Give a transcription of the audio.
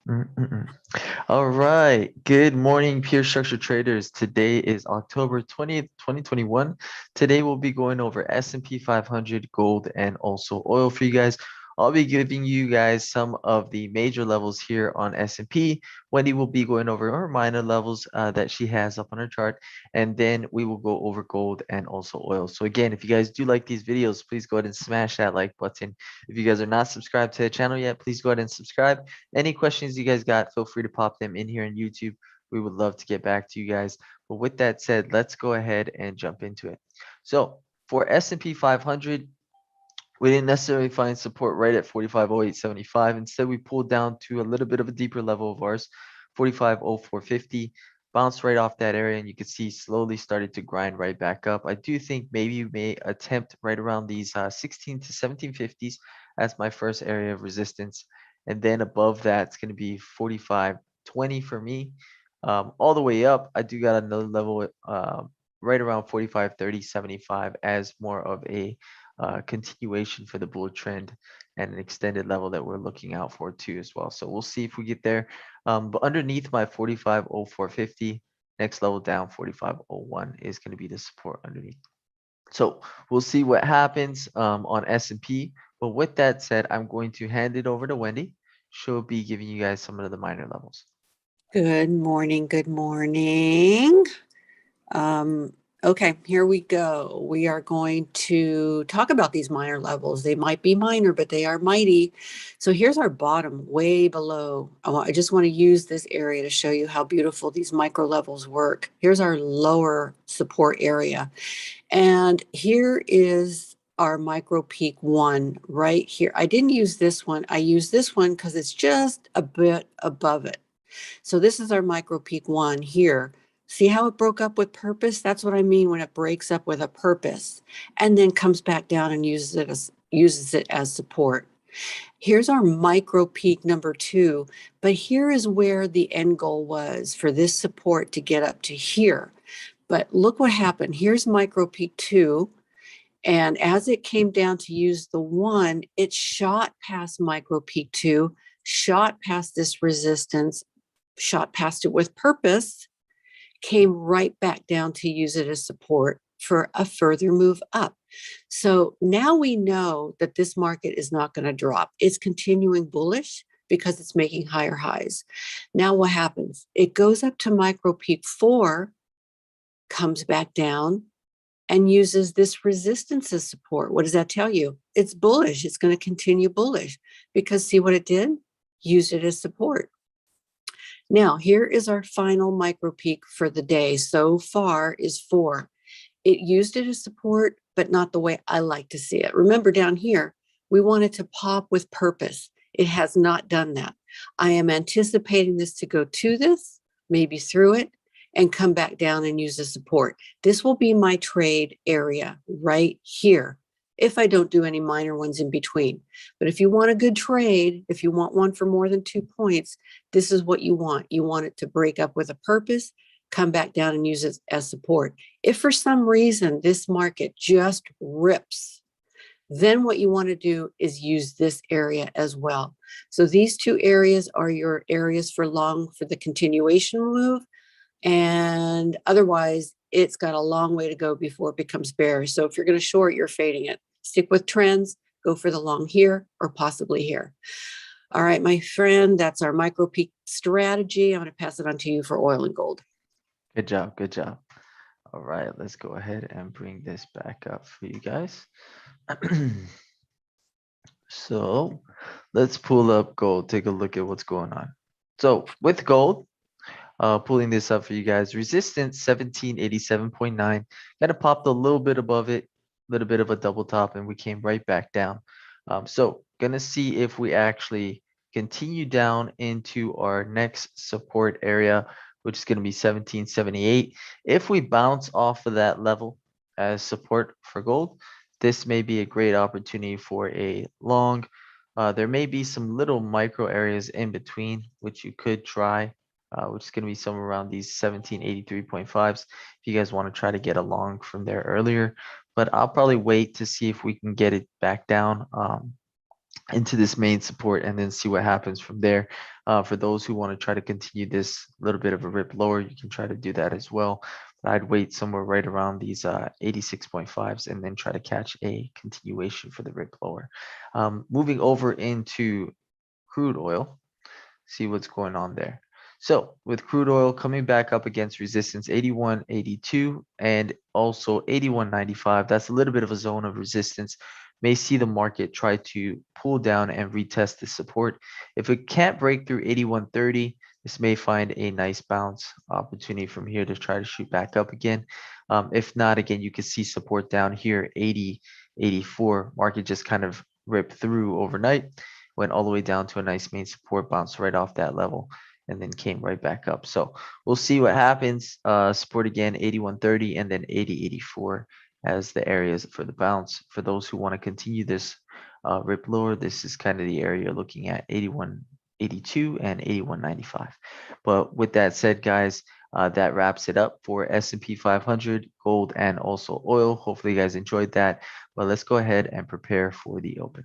Mm-mm-mm. All right. Good morning, peer structure traders. Today is October 20th, 2021. Today we'll be going over S&P 500, gold, and also oil for you guys. I'll be giving you guys some of the major levels here on S&P. Wendy will be going over her minor levels that she has up on her chart, and then we will go over gold and also oil. So again, if you guys do like these videos, please go ahead and smash that like button. If you guys are not subscribed to the channel yet, please go ahead and subscribe. Any questions you guys got, feel free to pop them in here on YouTube. We would love to get back to you guys. But with that said, let's go ahead and jump into it. So for S&P 500, we didn't necessarily find support right at 45.0875. Instead, we pulled down to a little bit of a deeper level of ours, 45.0450. Bounced right off that area, and you can see slowly started to grind right back up. I do think maybe you may attempt right around these 16 to 1750s as my first area of resistance. And then above that, it's going to be 45.20 for me. All the way up, I do got another level right around 45.30.75 as more of a continuation for the bull trend and an extended level that we're looking out for too as well. So we'll see if we get there. But underneath my 45.0450, next level down 45.01 is going to be the support underneath. So we'll see what happens on S&P. But with that said, I'm going to hand it over to Wendy. She'll be giving you guys some of the minor levels. Good morning. Good morning. Okay, here we go. We are going to talk about these minor levels. They might be minor, but they are mighty. So here's our bottom way below. I just want to use this area to show you how beautiful these micro levels work. Here's our lower support area. And here is our micro peak one right here. I didn't use this one. I used this one because it's just a bit above it. So this is our micro peak one here. See how it broke up with purpose? That's what I mean when it breaks up with a purpose and then comes back down and uses it as support. Here's our micro peak number 2, but here is where the end goal was for this support to get up to here. But look what happened. Here's micro peak 2. And as it came down to use the 1, it shot past micro peak 2, shot past this resistance, shot past it with purpose, came right back down to use it as support for a further move up. So now we know that this market is not going to drop. It's continuing bullish because it's making higher highs. Now what happens? It goes up to micro peak 4, comes back down, and uses this resistance as support. What does that tell you? It's bullish. It's going to continue bullish because see what it did? Use it as support. Now, here is our final micro peak for the day. So far is 4. It used it as support, but not the way I like to see it. Remember down here, we want it to pop with purpose. It has not done that. I am anticipating this to go to this, maybe through it, and come back down and use the support. This will be my trade area right here, if I don't do any minor ones in between. But if you want a good trade, if you want one for more than 2 points, this is what you want. You want it to break up with a purpose, come back down and use it as support. If for some reason this market just rips, then what you want to do is use this area as well. So these 2 areas are your areas for long for the continuation move. And otherwise, it's got a long way to go before it becomes bearish. So if you're going to short, you're fading it. Stick with trends, go for the long here or possibly here. All right, my friend, that's our micro peak strategy. I'm going to pass it on to you for oil and gold. Good job. Good job. All right, let's go ahead and bring this back up for you guys. So let's pull up gold, take a look at what's going on. So with gold, pulling this up for you guys, resistance 1787.9, kind of popped a little bit above it, a little bit of a double top, and we came right back down. So gonna see if we actually continue down into our next support area, which is gonna be 1778. If we bounce off of that level as support for gold, this may be a great opportunity for a long. There may be some little micro areas in between, which you could try, which is going to be somewhere around these 1783.5s if you guys want to try to get along from there earlier. But I'll probably wait to see if we can get it back down into this main support and then see what happens from there. For those who want to try to continue this little bit of a rip lower, you can try to do that as well. But I'd wait somewhere right around these 86.5s and then try to catch a continuation for the rip lower. Moving over into crude oil, see what's going on there. So with crude oil coming back up against resistance 81.82 and also 81.95, that's a little bit of a zone of resistance. May see the market try to pull down and retest the support. If it can't break through 81.30, this may find a nice bounce opportunity from here to try to shoot back up again. If not, again, you can see support down here, 80.84. Market just kind of ripped through overnight, went all the way down to a nice main support, bounce right off that level, and then came right back up. So we'll see what happens. Support again, 81.30 and then 80.84 as the areas for the bounce. For those who want to continue this rip lower, this is kind of the area you're looking at, 81.82 and 81.95. But with that said, guys, that wraps it up for S&P 500, gold, and also oil. Hopefully you guys enjoyed that. But let's go ahead and prepare for the open.